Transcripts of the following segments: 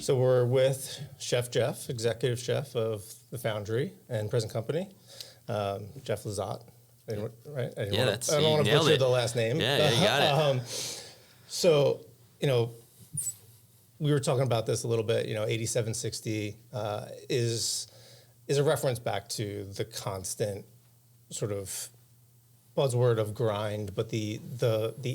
So we're with Chef Jeff, executive chef of The Foundry and present company, Jeff Lizotte. Right? I don't want to butcher the last name. Yeah, you got it. So, we were talking about this a little bit. 8760 is a reference back to the constant sort of buzzword of grind, but the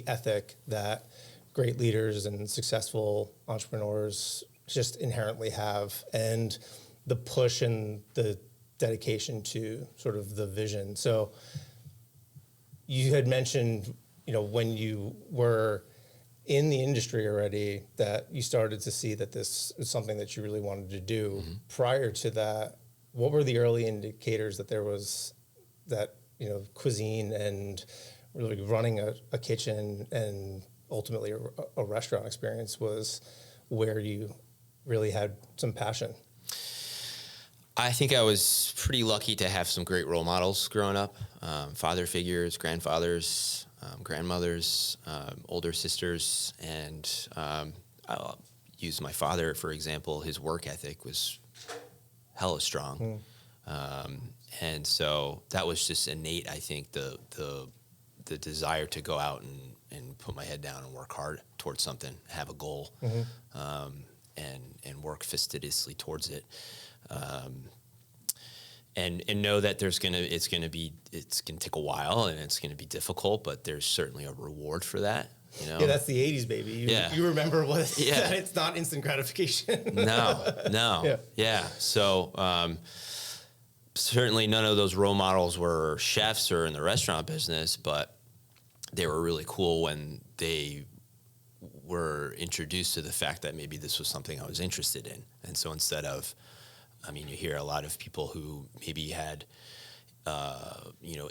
ethic that great leaders and successful entrepreneurs just inherently have, and the push and the dedication to sort of the vision. So you had mentioned, when you were in the industry already, that you started to see that this is something that you really wanted to do. Mm-hmm. Prior to that, what were the early indicators that there was that, cuisine and really running a kitchen and ultimately a restaurant experience was where you really had some passion? I think I was pretty lucky to have some great role models growing up, father figures, grandfathers, grandmothers, older sisters, and I'll use my father, for example. His work ethic was hella strong. And so that was just innate, I think, the desire to go out and put my head down and work hard towards something, have a goal, and work fastidiously towards it. And know that it's going to take a while and it's going to be difficult, but there's certainly a reward for that. Yeah, that's the 80s, baby. You remember that it's not instant gratification. No. Yeah. So, certainly none of those role models were chefs or in the restaurant business, but they were really cool when they were introduced to the fact that maybe this was something I was interested in. And so instead of, you hear a lot of people who maybe had,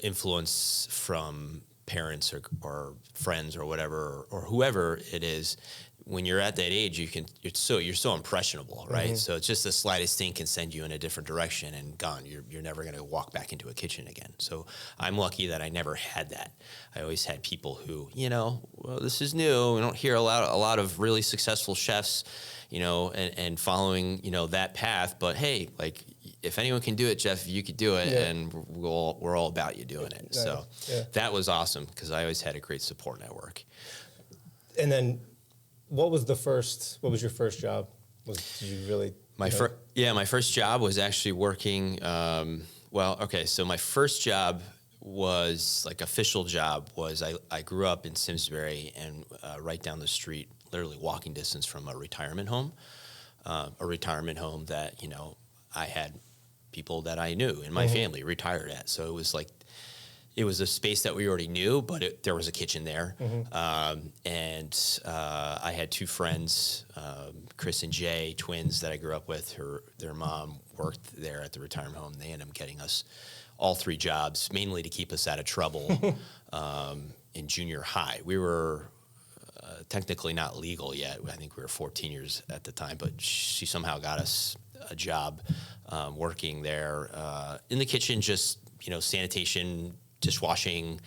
influence from parents or friends or whatever, or whoever it is. When you're at that age, you're so impressionable, right? Mm-hmm. So it's just the slightest thing can send you in a different direction and gone. You're never going to walk back into a kitchen again. So I'm lucky that I never had that. I always had people who, well, this is new. We don't hear a lot of really successful chefs, and following, that path. But hey, like, if anyone can do it, Jeff, you could do it, and we're all about you doing it. Nice. So that was awesome because I always had a great support network. And then, what was your first job? Did you really? My first job was actually working. So my first job was official job was I grew up in Simsbury and right down the street, literally walking distance from a retirement home that, I had people that I knew in my family retired at. So it was a space that we already knew, but there was a kitchen there. And I had two friends, Chris and Jay, twins that I grew up with. Their mom worked there at the retirement home. They ended up getting us all three jobs, mainly to keep us out of trouble in junior high. We were technically not legal yet. I think we were 14 years at the time, but she somehow got us a job working there in the kitchen, just, sanitation, dishwashing,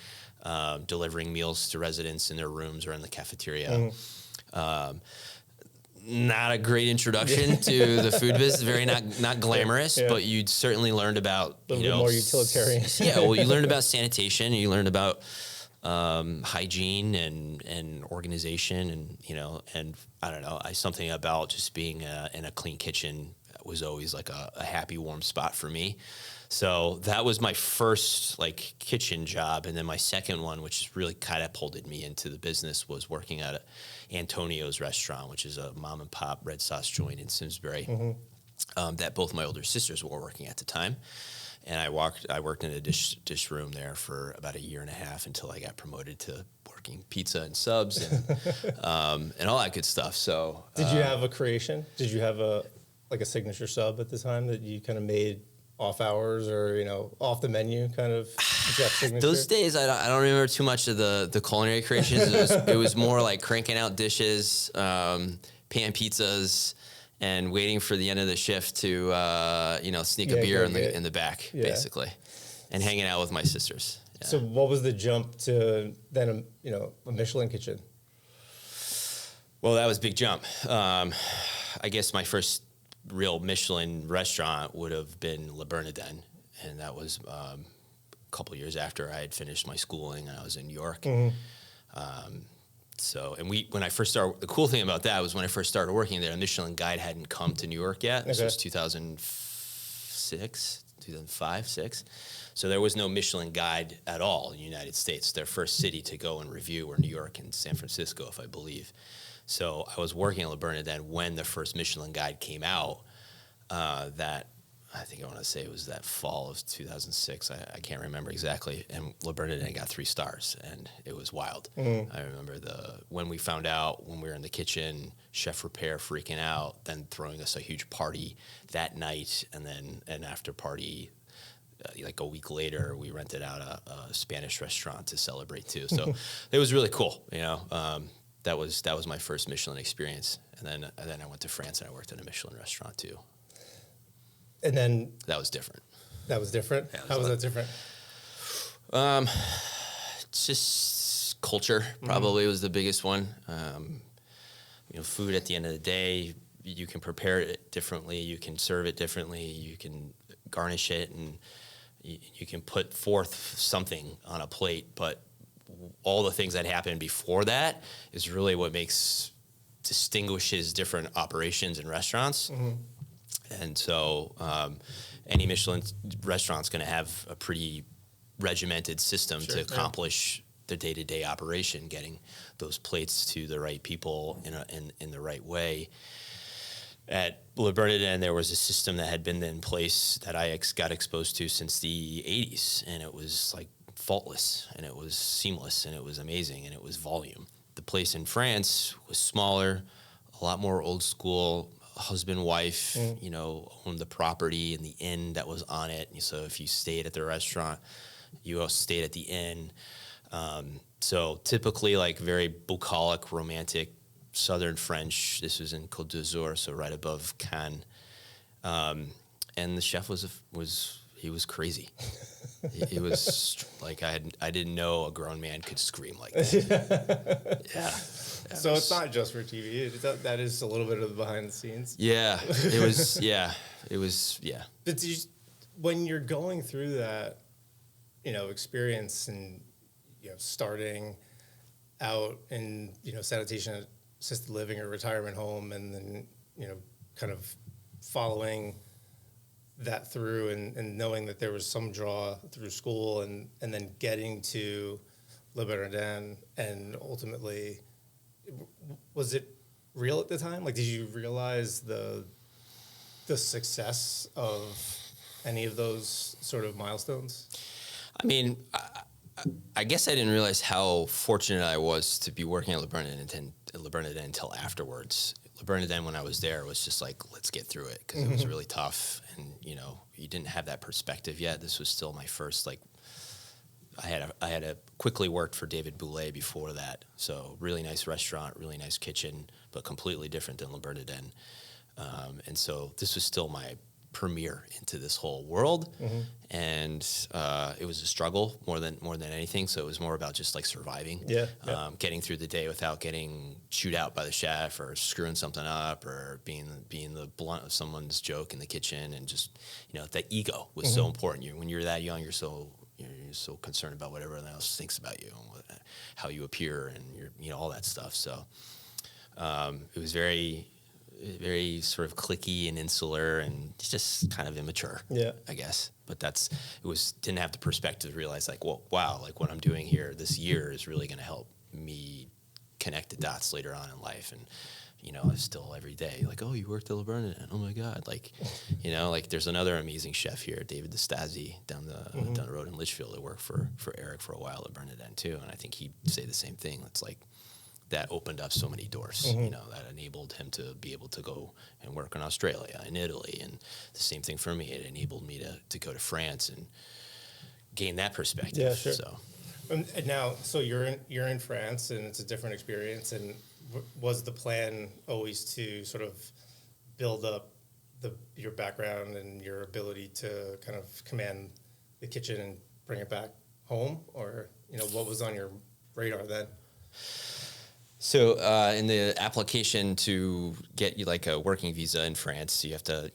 delivering meals to residents in their rooms or in the cafeteria. Not a great introduction to the food business, very not glamorous, but you'd certainly learned about, a little bit more utilitarian. You learned about sanitation, and you learned about hygiene and organization, and I don't know, something about just being in a clean kitchen was always like a happy, warm spot for me. So that was my first kitchen job. And then my second one, which really catapulted me into the business, was working at Antonio's restaurant, which is a mom and pop red sauce joint in Simsbury, that both my older sisters were working at the time. And I worked in a dish room there for about a year and a half until I got promoted to working pizza and subs and all that good stuff. So did you have a creation? Did you have a signature sub at the time that you kind of made off hours or, off the menu kind of Jeff signature? Those days, I don't remember too much of the culinary creations. It was more like cranking out dishes, pan pizzas, and waiting for the end of the shift to, sneak a beer in the back, basically, and hanging out with my sisters. Yeah. So what was the jump to then, a Michelin kitchen? Well, that was a big jump. I guess my first real Michelin restaurant would have been Le Bernardin, and that was a couple of years after I had finished my schooling and I was in New York. When I first started, the cool thing about that was when I first started working there, a Michelin guide hadn't come to New York yet. This was 2006, 2005, 6. So there was no Michelin guide at all in the United States. Their first city to go and review were New York and San Francisco, if I believe. So I was working at Le Bernardin when the first Michelin guide came out. That I think I want to say it was that fall of 2006. I can't remember exactly. And Le Bernardin got 3 stars, and it was wild. I remember when we found out, when we were in the kitchen, Chef Repair freaking out, then throwing us a huge party that night, and then an after party. Like a week later, we rented out a Spanish restaurant to celebrate too. So it was really cool. That was my first Michelin experience, and then I went to France and I worked in a Michelin restaurant too. And then that was different. That was different. Yeah, How was that different? It's just culture probably was the biggest one. Food at the end of the day, you can prepare it differently, you can serve it differently, you can garnish it, and you can put forth something on a plate, but all the things that happen before that is really what distinguishes different operations in restaurants. And so any Michelin restaurant's going to have a pretty regimented system to accomplish the day-to-day operation, getting those plates to the right people in the right way. At Le Bernardin, there was a system that had been in place that I got exposed to since the 80s, and it was like faultless, and it was seamless, and it was amazing, and it was volume. The place in France was smaller, a lot more old school. Husband, wife, owned the property and the inn that was on it. And so if you stayed at the restaurant, you also stayed at the inn. So typically like very bucolic, romantic, Southern French. This was in Côte d'Azur, so right above Cannes. And the chef was crazy. He was like, I didn't know a grown man could scream like that. Yeah. So it's not just for TV. That is a little bit of the behind the scenes. Yeah, it was. Yeah, it was. Yeah. But when you're going through that, experience and starting out in sanitation assisted living or retirement home, and then kind of following that through and knowing that there was some draw through school and then getting to Le Bernardin and ultimately. Was it real at the time? Like, did you realize the success of any of those sort of milestones? I mean, I guess I didn't realize how fortunate I was to be working at Le Bernardin until afterwards. Le Bernardin, when I was there, was just like, let's get through it, because it was really tough, and you didn't have that perspective yet. This was still my first I had quickly worked for David Boulay before that, so really nice restaurant, really nice kitchen, but completely different than Le Bernardin. And so this was still my premiere into this whole world, and it was a struggle more than anything. So it was more about just like surviving, getting through the day without getting chewed out by the chef or screwing something up or being the blunt of someone's joke in the kitchen, and just that ego was so important. When you're that young, you're so concerned about what everyone else thinks about you and how you appear and all that stuff. So it was very, very sort of cliquey and insular and just kind of immature, I guess. But didn't have the perspective to realize like, well, wow, like what I'm doing here this year is really going to help me connect the dots later on in life. And still every day, like, oh, you worked at Le Bernardin. Oh my God. Like, like there's another amazing chef here, David DeStasi, down the road in Litchfield, that worked for Eric for a while at Bernardin too. And I think he'd say the same thing. It's like, that opened up so many doors, that enabled him to be able to go and work in Australia and Italy. And the same thing for me. It enabled me to go to France and gain that perspective. Yeah, sure. So. And now, so you're in France, and it's a different experience. And was the plan always to sort of build up your background and your ability to kind of command the kitchen and bring it back home, or what was on your radar then? So in the application to get you like a working visa in France, you have to,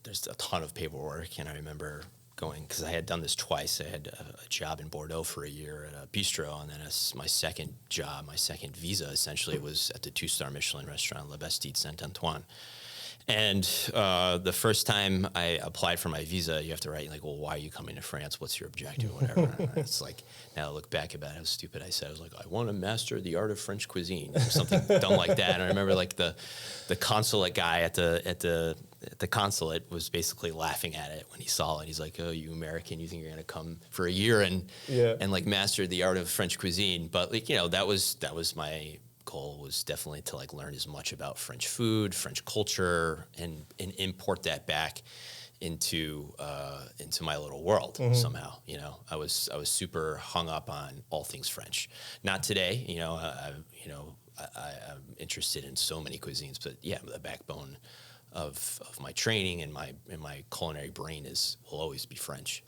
there's a ton of paperwork. And I remember going, because I had done this twice. I had a job in Bordeaux for a year at a bistro, and then my second job, my second visa essentially was at the 2-star Michelin restaurant, Le Bastide Saint-Antoine. And the first time I applied for my visa, you have to write like, well, why are you coming to France? What's your objective? Whatever. And it's like, now I look back about how stupid I said. I was like, I want to master the art of French cuisine, or something dumb like that. And I remember like the consulate guy at the consulate was basically laughing at it when he saw it. He's like, oh, you American, you think you're going to come for a year and like master the art of French cuisine? But like, that was my goal, was definitely to like learn as much about French food, French culture, and import that back into my little world somehow. I was super hung up on all things French. Not today, I'm interested in so many cuisines, but yeah, the backbone of my training and my culinary brain will always be French.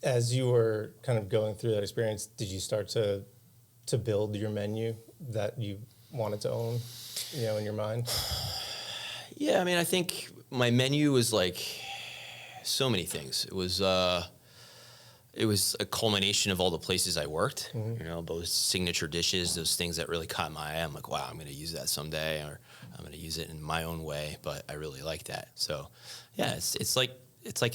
As you were kind of going through that experience, did you start to build your menu that you wanted to own, in your mind? Yeah, I mean, I think my menu was like so many things. It was a culmination of all the places I worked, those signature dishes, those things that really caught my eye. I'm like, wow, I'm going to use that someday, or I'm going to use it in my own way, but I really like that. So yeah, it's like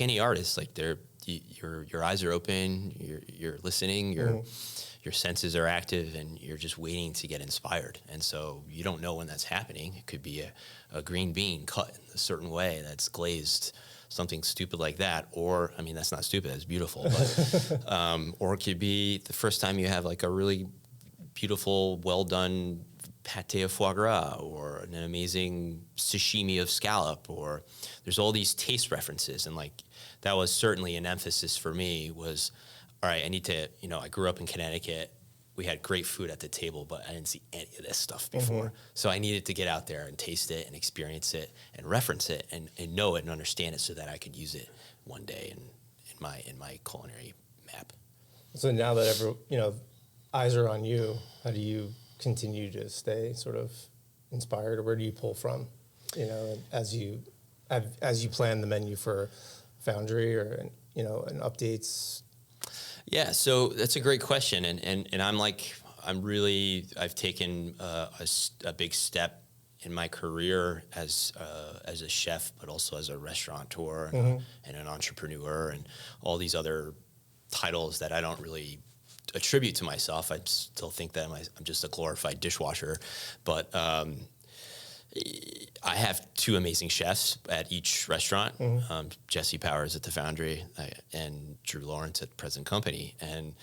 any artist, like your eyes are open, you're listening, your senses are active, and you're just waiting to get inspired. And so you don't know when that's happening. It could be a green bean cut in a certain way that's glazed, something stupid like that. Or, I mean, that's not stupid, that's beautiful. But, or it could be the first time you have like a really beautiful, well-done pate of foie gras, or an amazing sashimi of scallop, or there's all these taste references. And like, that was certainly an emphasis for me, was, all right, I need to, I grew up in Connecticut. We had great food at the table, but I didn't see any of this stuff before. So I needed to get out there and taste it and experience it and reference it and know it and understand it, so that I could use it one day in my culinary map. So now that eyes are on you, how do you continue to stay sort of inspired, or where do you pull from, as you plan the menu for Foundry, or and updates? Yeah, so that's a great question, and I've taken a big step in my career as a chef, but also as a restaurateur and an entrepreneur, and all these other titles that I don't really attribute to myself. I still think that I'm just a glorified dishwasher, but I have two amazing chefs at each restaurant, Jesse Powers at the Foundry and Drew Lawrence at Present Company. And,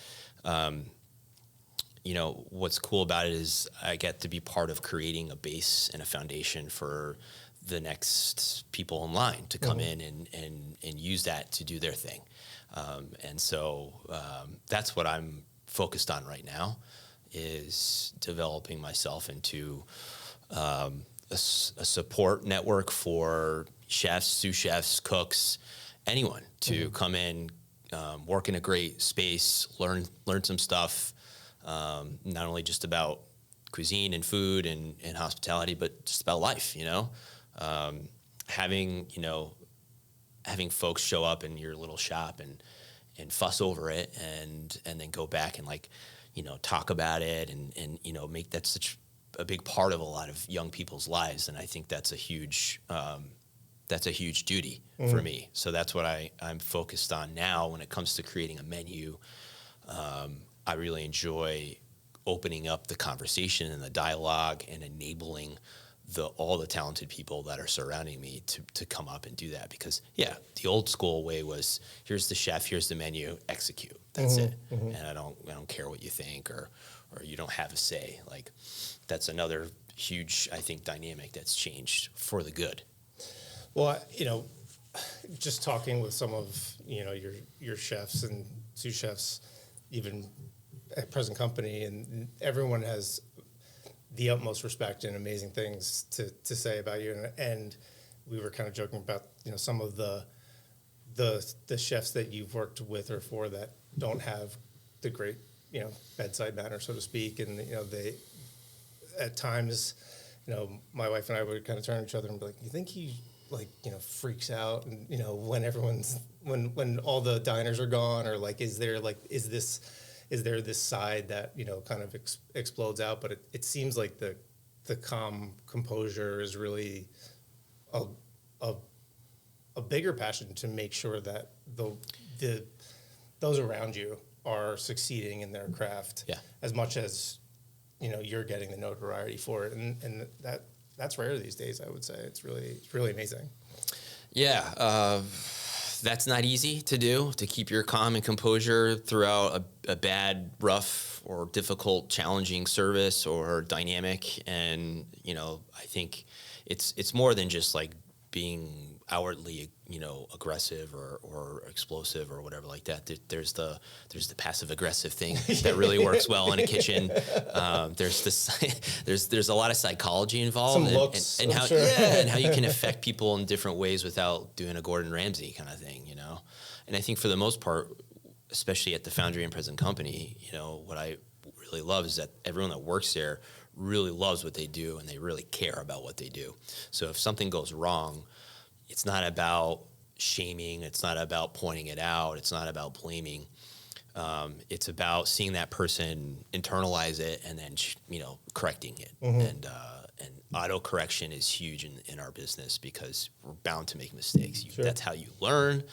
what's cool about it is I get to be part of creating a base and a foundation for the next people in line to come in and use that to do their thing. And so that's what I'm focused on right now, is developing myself into a support network for chefs, sous chefs, cooks, anyone to come in, work in a great space, learn some stuff, not only just about cuisine and food and hospitality, but just about life. Having folks show up in your little shop and fuss over it, and then go back and talk about it and make that such a big part of a lot of young people's lives. And I think that's a huge duty for me. So that's what I'm focused on now when it comes to creating a menu. I really enjoy opening up the conversation and the dialogue and enabling all the talented people that are surrounding me to come up and do that. Because the old school way was, here's the chef, here's the menu, execute. That's it. And I don't care what you think, or you don't have a say. Like, that's another huge, I think, dynamic that's changed for the good. Well, just talking with some of, your chefs and sous chefs, even at Present Company, and everyone has the utmost respect and amazing things to say about you. And we were kind of joking about, some of the chefs that you've worked with or for that don't have the great, bedside manner, so to speak. And, at times, my wife and I would kind of turn to each other and be like, you think he like, freaks out and, when when all the diners are gone, or like, is there this side that, kind of explodes out? But it seems like the calm composure is really a bigger passion to make sure that those around you are succeeding in their craft, as much as you're getting the notoriety for it, and that's rare these days. I would say it's really amazing. Yeah, that's not easy to do, to keep your calm and composure throughout a bad, rough, or difficult, challenging service or dynamic. And I think it's more than just like being outwardly, aggressive or explosive or whatever like that. There's the passive aggressive thing that really works well in a kitchen. There's a lot of psychology involved. Some looks, and how sure. and how you can affect people in different ways without doing a Gordon Ramsay kind of thing, And I think for the most part, especially at the Foundry and Present Company, what I really love is that everyone that works there really loves what they do and they really care about what they do. So if something goes wrong, it's not about shaming. It's not about pointing it out. It's not about blaming. It's about seeing that person internalize it and then, correcting it. And auto correction is huge in our business because we're bound to make mistakes. Sure. That's how you learn.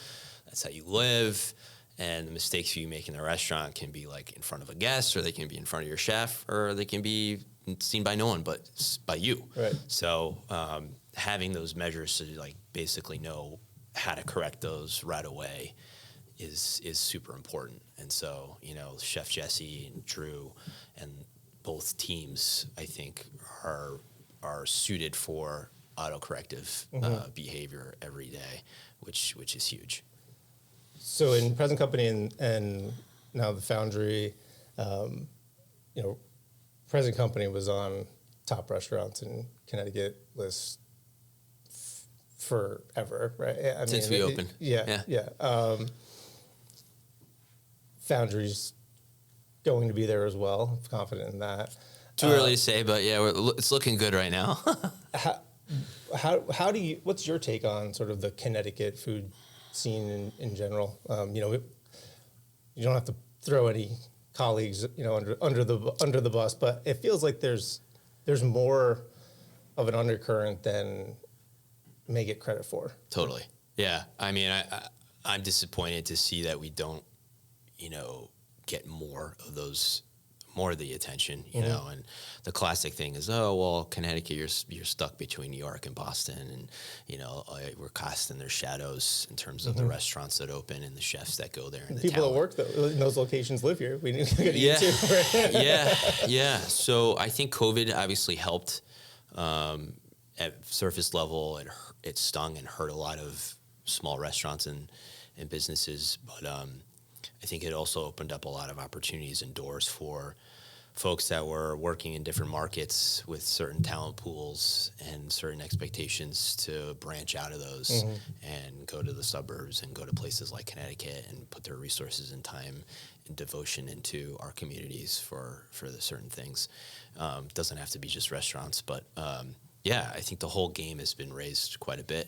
That's how you live. And the mistakes you make in the restaurant can be like in front of a guest, or they can be in front of your chef, or they can be seen by no one but by you. Right. So having those measures to like basically know how to correct those right away is super important. And so, Chef Jesse and Drew and both teams, I think, are suited for autocorrective behavior every day, which is huge. So in Present Company and now the Foundry, Present Company was on top restaurants in Connecticut lists forever, right? Since we opened. Yeah. Foundry's going to be there as well. I'm confident in that. Too early to say, but yeah, it's looking good right now. How do you? What's your take on sort of the Connecticut food scene in general? You don't have to throw any colleagues, under the bus, but it feels like there's more of an undercurrent than may get credit for. Totally. Yeah. I mean, I'm disappointed to see that we don't, get more of the attention, and the classic thing is, oh, well, Connecticut, you're stuck between New York and Boston, and, we're casting their shadows in terms of the restaurants that open and the chefs that go there. And the people talent. that work in those locations live here. We need to get Yeah. you too, right? Yeah. So I think COVID obviously helped at surface level. It stung and hurt a lot of small restaurants and businesses, but I think it also opened up a lot of opportunities and doors for folks that were working in different markets with certain talent pools and certain expectations to branch out of those and go to the suburbs and go to places like Connecticut and put their resources and time and devotion into our communities for the certain things. Doesn't have to be just restaurants, but I think the whole game has been raised quite a bit,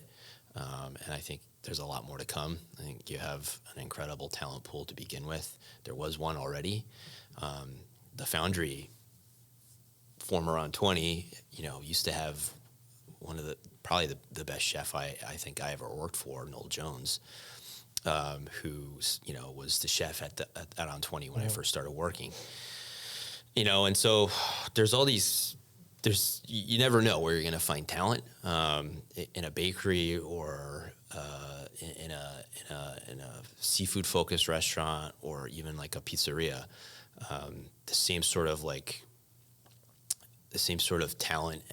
and I think there's a lot more to come. I think you have an incredible talent pool to begin with. There was one already. The Foundry, former on 20, used to have one of probably the best chef I think I ever worked for, Noel Jones, who was the chef at on 20 when I first started working. And so there's all these. You never know where you're going to find talent in a bakery or in a seafood focused restaurant or even like a pizzeria. The same sort of talent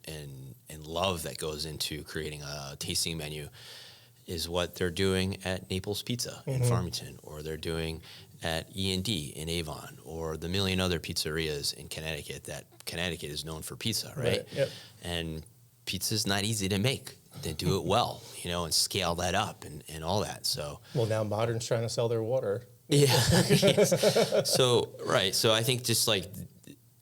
and love that goes into creating a tasting menu is what they're doing at Naples Pizza in Farmington, or they're doing at E&D in Avon, or the million other pizzerias in Connecticut that Connecticut is known for pizza, right? Yep. And pizza's not easy to make. They do it well, and scale that up and all that. So now Modern's trying to sell their water. Yeah. Yes. So I think just like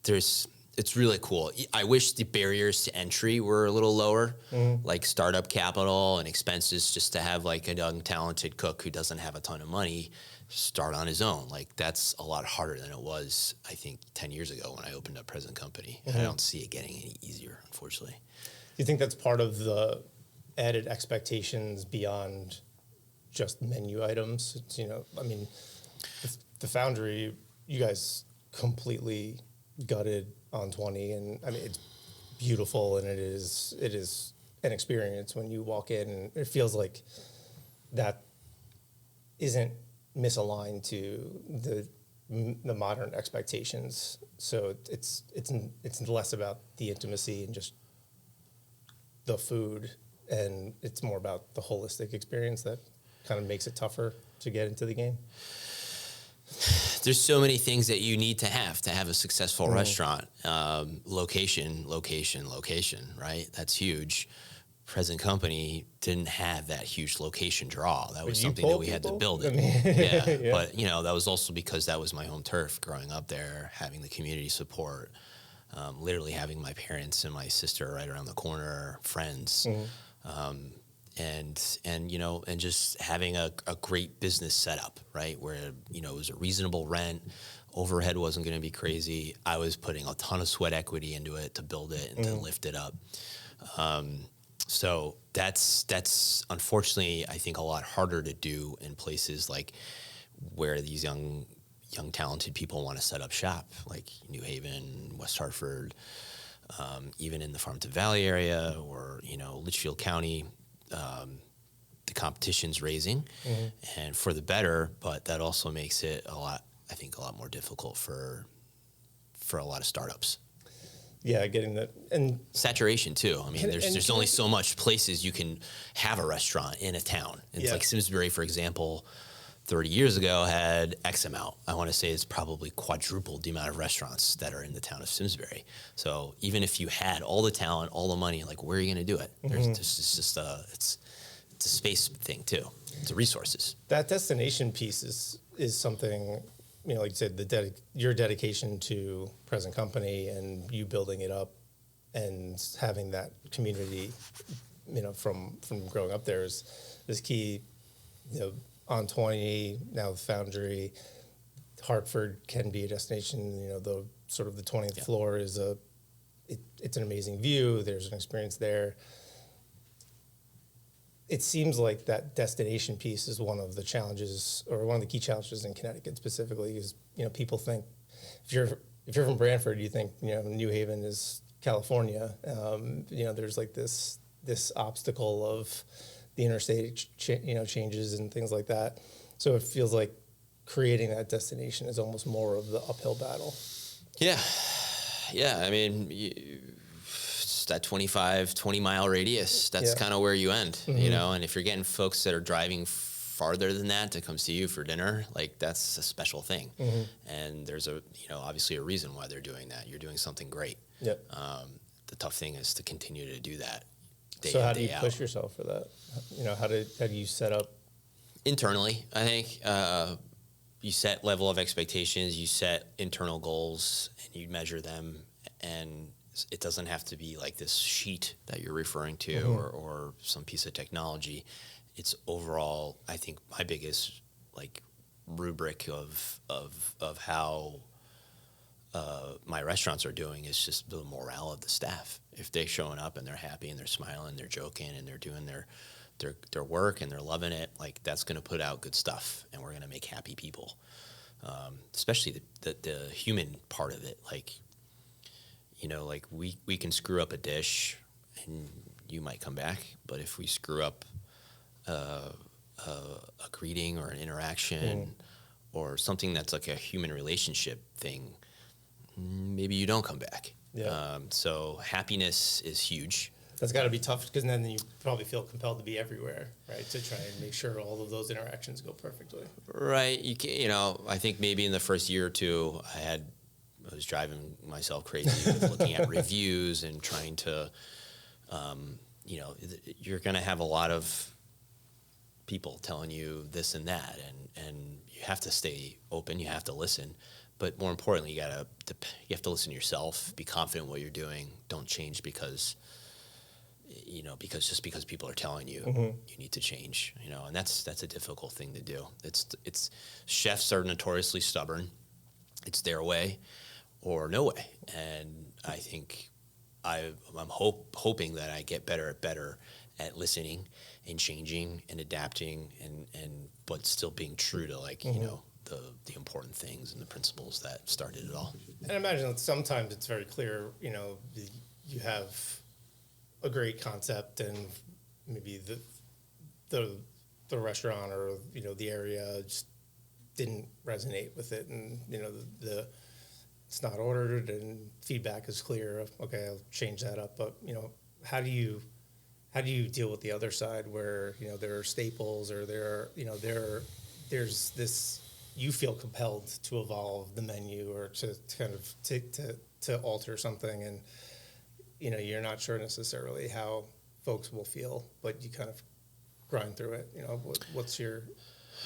there's it's really cool. I wish the barriers to entry were a little lower, like startup capital and expenses, just to have like a young talented cook who doesn't have a ton of money start on his own. Like that's a lot harder than it was, I think, 10 years ago when I opened up present company. And I don't see it getting any easier, unfortunately. Do you think that's part of the added expectations beyond just menu items? It's, I mean, the Foundry, you guys completely gutted on 20, and I mean it's beautiful, and it is an experience when you walk in, and it feels like that isn't misaligned to the modern expectations. So it's less about the intimacy and just the food, and it's more about the holistic experience that kind of makes it tougher to get into the game. There's so many things that you need to have a successful restaurant. Location, right? That's huge. Present company didn't have that huge location draw. That was something that we had to build it. Yeah. But that was also because that was my home turf growing up there, having the community support, literally having my parents and my sister right around the corner, friends. And just having a great business setup, right? Where, it was a reasonable rent, overhead wasn't going to be crazy. I was putting a ton of sweat equity into it to build it and to lift it up. So that's unfortunately, I think, a lot harder to do in places like where these young talented people want to set up shop, like New Haven, West Hartford, even in the Farmington Valley area or, Litchfield County. The competition's raising, and for the better, but that also makes it a lot more difficult for a lot of startups. Yeah, getting that, and saturation too. I mean, there's only so much places you can have a restaurant in a town. It's like Simsbury, for example, 30 years ago had X amount. I want to say it's probably quadrupled the amount of restaurants that are in the town of Simsbury. So even if you had all the talent, all the money, like where are you going to do it? It's a space thing too. It's the resources. That destination piece is something, like you said, your dedication to present company and you building it up and having that community, from growing up there is key. On 20, now the Foundry, Hartford can be a destination. The sort of the 20th floor is it's an amazing view. There's an experience there. It seems like that destination piece is one of the challenges, or one of the key challenges in Connecticut specifically. Is people think if you're from Branford, you think New Haven is California. There's like this obstacle of the interstate, changes and things like that. So it feels like creating that destination is almost more of the uphill battle. Yeah. I mean, it's that 20 mile radius, that's kind of where you end, and if you're getting folks that are driving farther than that to come see you for dinner, like that's a special thing. And there's obviously a reason why they're doing that. You're doing something great. Yep. The tough thing is to continue to do that. So how do you push yourself for that? How do you set up? Internally, I think you set level of expectations, you set internal goals, and you measure them. And it doesn't have to be like this sheet that you're referring to or some piece of technology. It's overall, I think, my biggest rubric of how my restaurants are doing is just the morale of the staff. If they're showing up and they're happy and they're smiling, they're joking and they're doing their work and they're loving it, like that's going to put out good stuff, and we're going to make happy people. Especially the human part of it. We can screw up a dish and you might come back, but if we screw up a greeting or an interaction or something that's like a human relationship thing, maybe you don't come back. Yeah. So happiness is huge. That's got to be tough, because then you probably feel compelled to be everywhere, right? To try and make sure all of those interactions go perfectly. Right. I think maybe in the first year or two, I was driving myself crazy with looking at reviews and trying to, you're going to have a lot of people telling you this and that, and you have to stay open, you have to listen. but more importantly, you have to listen to yourself, be confident in what you're doing. Don't change because people are telling you you need to change, and that's a difficult thing to do. It's chefs are notoriously stubborn. It's their way or no way. And I think I'm hoping that I get better at listening and changing and adapting and but still being true to the important things and the principles that started it all. And I imagine that sometimes it's very clear, you have a great concept and maybe the restaurant or the area just didn't resonate with it, and it's not ordered and feedback is clear of, okay, I'll change that up. But how do you deal with the other side where there are staples or there's this, you feel compelled to evolve the menu or to kind of to alter something, and you're not sure necessarily how folks will feel, but you kind of grind through it.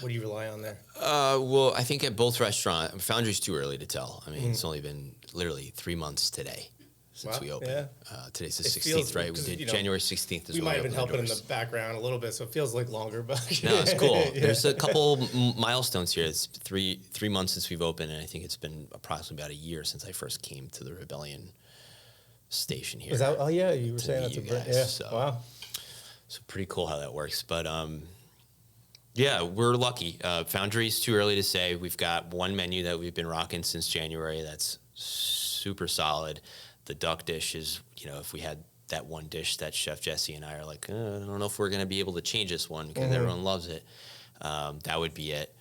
What do you rely on there? Well, I think at both restaurants, Foundry's too early to tell. I mean, it's only been literally 3 months today since we opened. Yeah. Today's the 16th, right? We did January 16th. We might have been helping in the background a little bit, so it feels like longer. But no, it's cool. Yeah. There's a couple milestones here. It's three months since we've opened, and I think it's been approximately about a year since I first came to the Rebellion station here. Was that? Oh yeah, you were saying that's a guys. Yeah. So, wow. So pretty cool how that works, but yeah, we're lucky. Foundry's too early to say. We've got one menu that we've been rocking since January that's super solid. The duck dish is, if we had that one dish that Chef Jesse and I are like, I don't know if we're going to be able to change this one because everyone loves it. That would be it.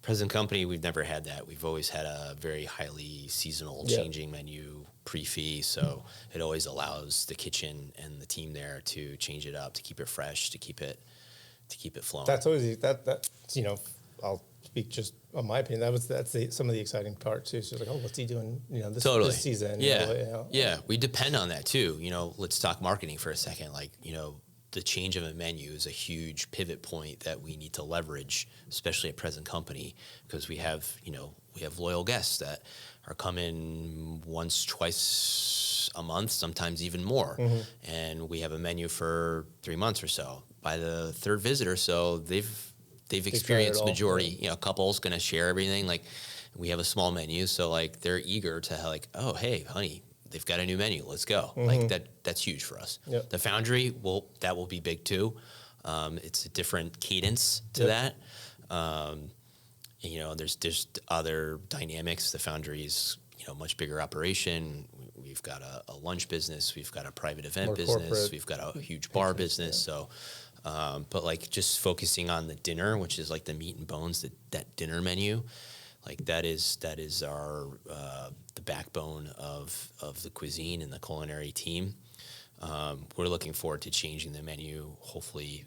Present company, we've never had that. We've always had a very highly seasonal changing menu pre-fee, so it always allows the kitchen and the team there to change it up, to keep it fresh, to keep it flowing. That's always I'll speak just on my opinion. That's some of the exciting part too. So it's like, what's he doing? This season. Yeah. We depend on that too. Let's talk marketing for a second. The change of a menu is a huge pivot point that we need to leverage, especially at present company, because we have loyal guests that are coming once, twice a month, sometimes even more. And we have a menu for 3 months or so. By the third visit or so, they've experienced majority. A couple's going to share everything. We have a small menu, so they're eager to oh, hey, honey, they've got a new menu. Let's go. That's huge for us. Yep. The Foundry that will be big too. It's a different cadence to that. There's other dynamics. The Foundry's much bigger operation. We've got a lunch business. We've got a private event business. Corporate. We've got a huge bar business. Yeah. So, but just focusing on the dinner, which is the meat and bones, that dinner menu. That is our the backbone of the cuisine and the culinary team. We're looking forward to changing the menu, hopefully,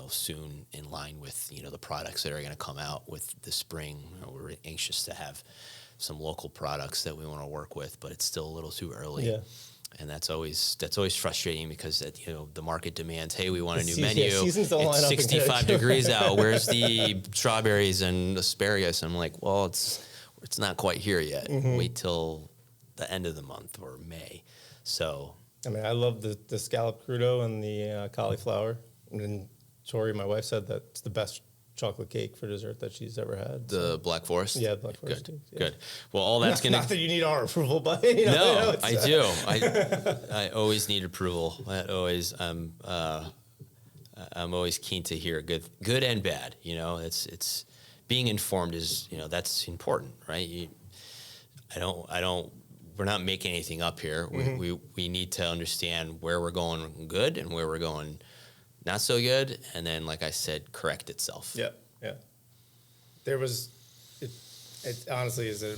soon in line with, the products that are going to come out with the spring. We're anxious to have some local products that we want to work with, but it's still a little too early. Yeah. And that's always frustrating because the market demands, hey, we want a new menu. It's 65 degrees out. Where's the strawberries and asparagus? I'm like, well, it's not quite here yet. Wait till the end of the month or May. So I love the scallop crudo and the cauliflower. And Tori, my wife, said that's the best chocolate cake for dessert that she's ever had. The Black Forest? Yeah, Black Forest. Good. Too. Yeah. Good. Well, all that's going to... Not that you need our approval, but... No, I do. I always need approval. I'm always keen to hear good and bad. It's being informed is, that's important, right? We're not making anything up here. We need to understand where we're going good and where we're going not so good, and then, like I said, correct itself. Yeah. There was, it honestly is a.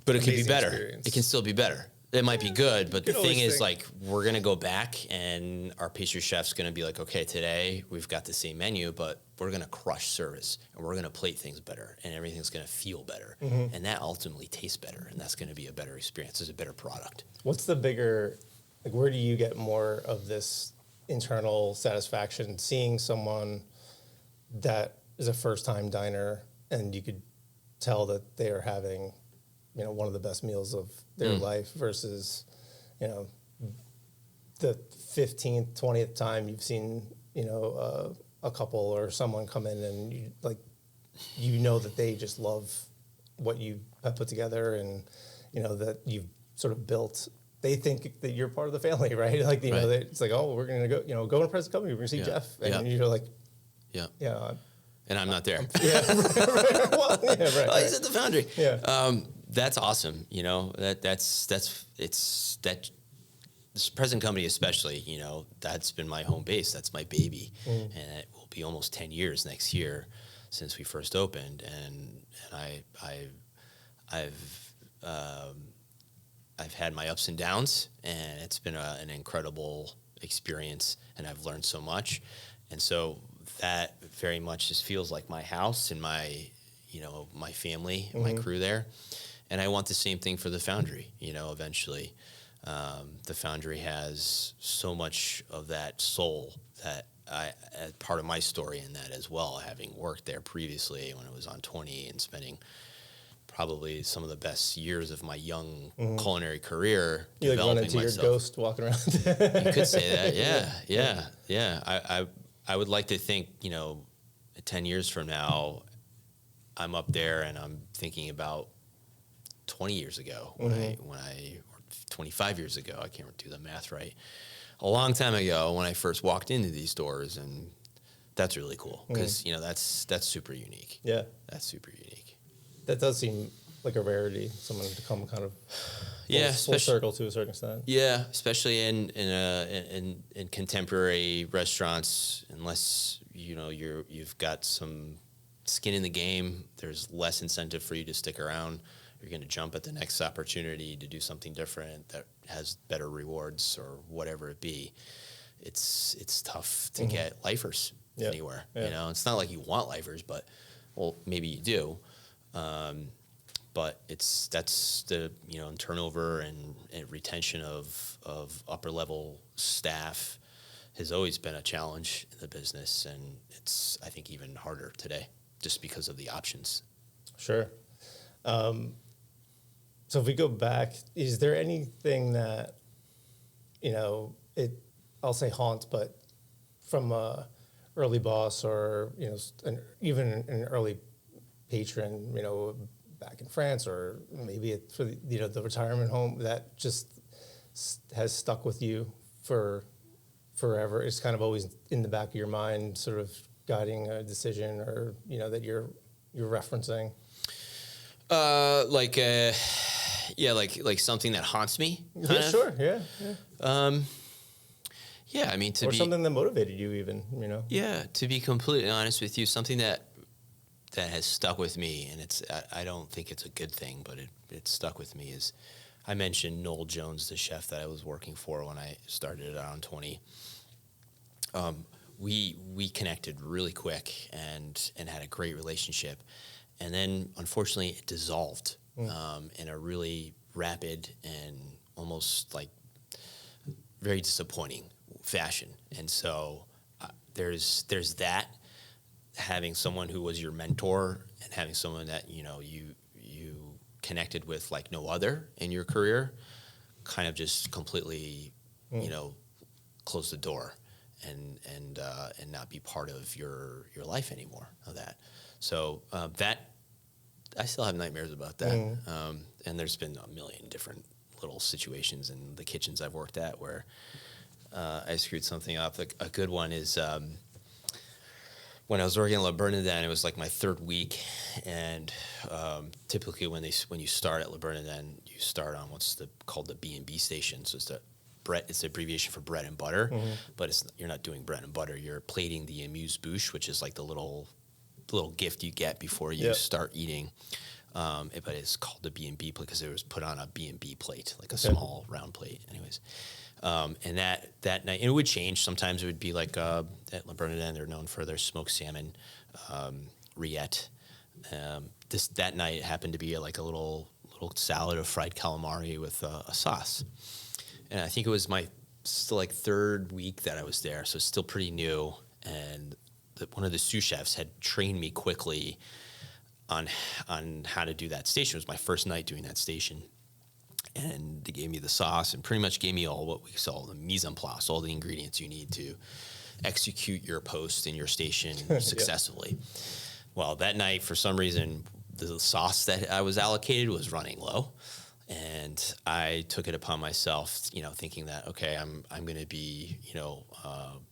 But it could be better. Experience. It can still be better. It might be good, but the thing is, we're gonna go back, and our pastry chef's gonna be like, okay, today we've got the same menu, but we're gonna crush service, and we're gonna plate things better, and everything's gonna feel better, and that ultimately tastes better, and that's gonna be a better experience. It's a better product. What's the bigger, where do you get more of this internal satisfaction, seeing someone that is a first-time diner and you could tell that they are having one of the best meals of their life versus, the 15th, 20th time you've seen, a couple or someone come in and that they just love what you have put together, and, that you've sort of built. They think that you're part of the family, right? It's like, oh, we're going to go, go and impress the company. We're going to see Jeff. And you're like, yeah. And I'm not there. Right. Well, yeah, right. Oh, he's at the Foundry. Yeah. That's awesome. This present company especially, that's been my home base. That's my baby. And it will be almost 10 years next year since we first opened. And I've had my ups and downs, and it's been an incredible experience, and I've learned so much. And so that very much just feels like my house and my family, and my crew there. And I want the same thing for the Foundry, eventually. The Foundry has so much of that soul that part of my story in that as well, having worked there previously when I was on 20 and spending probably some of the best years of my young culinary career. You run into myself. Your ghost walking around. You could say that. Yeah. I would like to think, 10 years from now, I'm up there and I'm thinking about 20 years ago when I or 25 years ago, I can't do the math right. A long time ago when I first walked into these doors, and that's really cool because, that's super unique. Yeah. That's super unique. That does seem like a rarity, someone to come kind of full circle to a certain extent. Yeah, especially in contemporary restaurants, unless you've got some skin in the game, there's less incentive for you to stick around. You're going to jump at the next opportunity to do something different that has better rewards or whatever it be. It's tough to get lifers anywhere. Yeah. It's not like you want lifers, but maybe you do. But that's the turnover and retention of upper level staff has always been a challenge in the business, and it's I think even harder today just because of the options. Sure. So if we go back, is there anything that I'll say haunts, but from a early boss or even an early patron, back in France, or maybe for the retirement home that just has stuck with you for forever? It's kind of always in the back of your mind, sort of guiding a decision, or that you're referencing. Like something that haunts me. Yeah, sure. Yeah. Yeah, I mean, or something that motivated you, even. Yeah, to be completely honest with you, something that has stuck with me, and I don't think it's a good thing, but it stuck with me, is I mentioned Noel Jones, the chef that I was working for when I started around 20. We connected really quick and had a great relationship, and then unfortunately it dissolved in a really rapid and almost like very disappointing fashion. And so there's that. Having someone who was your mentor and having someone that you connected with like no other in your career, kind of just completely close the door and not be part of your life anymore of that. So that I still have nightmares about that. And there's been a million different little situations in the kitchens I've worked at where I screwed something up. A good one is when I was working at Le Bernardin, it was like my third week, and typically when you start at Le Bernardin, you start on what's called the B&B station. So it's the abbreviation for bread and butter, but you're not doing bread and butter. You're plating the amuse-bouche, which is like the little gift you get before you start eating. But it's called the B&B plate because it was put on a B&B plate, like a small round plate. Anyways. And that night, and it would change. Sometimes it would be like at Le Bernardin, they're known for their smoked salmon, rillette. That night it happened to be like a little salad of fried calamari with a sauce. And I think it was my still like third week that I was there, so still pretty new. And one of the sous chefs had trained me quickly on how to do that station. It was my first night doing that station. And they gave me the sauce and pretty much gave me all what we call the mise en place, all the ingredients you need to execute your post in your station successfully. Well, that night, for some reason, the sauce that I was allocated was running low. And I took it upon myself, thinking that, okay, I'm going to be,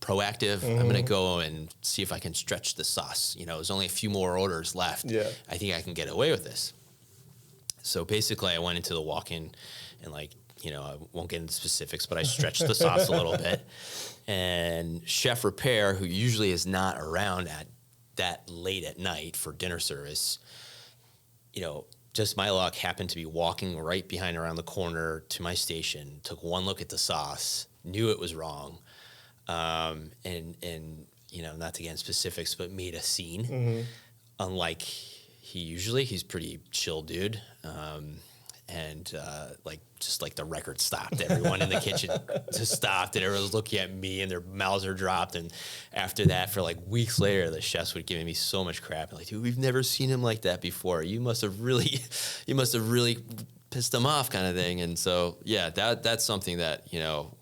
proactive. I'm going to go and see if I can stretch the sauce. There's only a few more orders left. Yeah. I think I can get away with this. So basically, I went into the walk-in and I won't get into specifics, but I stretched the sauce a little bit. And Chef Repair, who usually is not around at that late at night for dinner service, just my luck, happened to be walking right behind around the corner to my station, took one look at the sauce, knew it was wrong, and not to get in specifics, but made a scene. Unlike he's pretty chill dude. Just like the record stopped. Everyone in the kitchen just stopped, and everyone was looking at me, and their mouths are dropped. And after that, for like weeks later, the chefs would give me so much crap. Like, dude, we've never seen him like that before. You must have really pissed him off, kind of thing. And so, yeah, that's something that,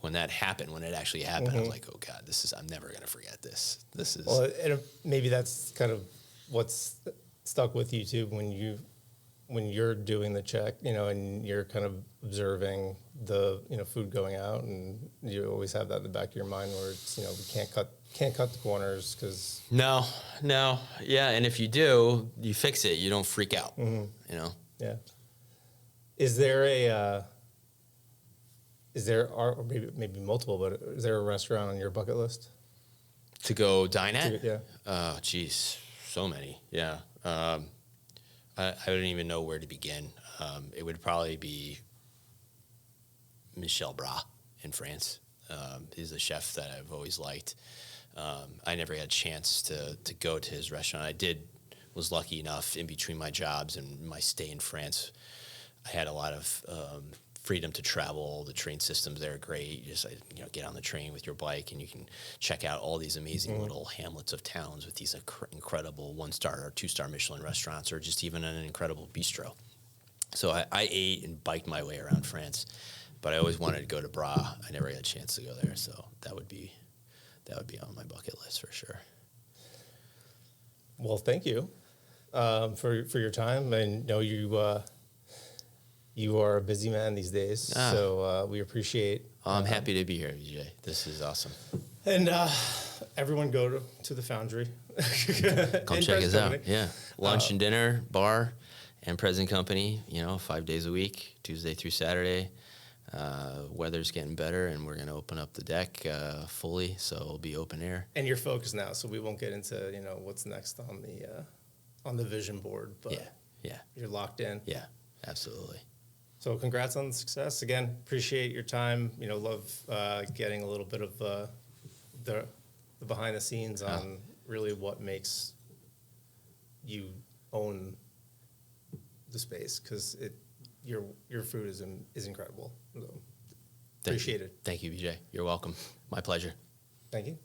when that happened, when it actually happened, I was like, oh God, I'm never gonna forget this. This is and maybe that's kind of what's stuck with you too when you're doing the check, and you're kind of observing the food going out, and you always have that in the back of your mind where it's we can't cut the corners because no, yeah, and if you do, you fix it. You don't freak out, Yeah. Is there or maybe multiple, but is there a restaurant on your bucket list to go dine at? Yeah. Oh, geez, so many. Yeah. I don't even know where to begin. It would probably be Michel Bras in France. He's a chef that I've always liked. I never had a chance to go to his restaurant. Was lucky enough in between my jobs and my stay in France. I had a lot of freedom to travel. The train systems there are great. You just get on the train with your bike, and you can check out all these amazing little hamlets of towns with these incredible 1-star or 2-star Michelin restaurants, or just even an incredible bistro. So I ate and biked my way around France, but I always wanted to go to Bras. I never had a chance to go there, so that would be on my bucket list for sure. Well, thank you for your time. I know you are a busy man these days, so we appreciate. I'm happy to be here, BJ. This is awesome. And everyone go to the Foundry. Come check us out. Yeah, lunch and dinner, bar, and present company. 5 days a week, Tuesday through Saturday. Weather's getting better, and we're going to open up the deck fully, so it'll be open air. And you're focused now, so we won't get into what's next on the vision board. But yeah, you're locked in. Yeah, absolutely. So congrats on the success. Again, appreciate your time. Love getting a little bit of the behind the scenes on really what makes you own the space, because your food is incredible. So appreciate it. Thank you, BJ. You're welcome. My pleasure. Thank you.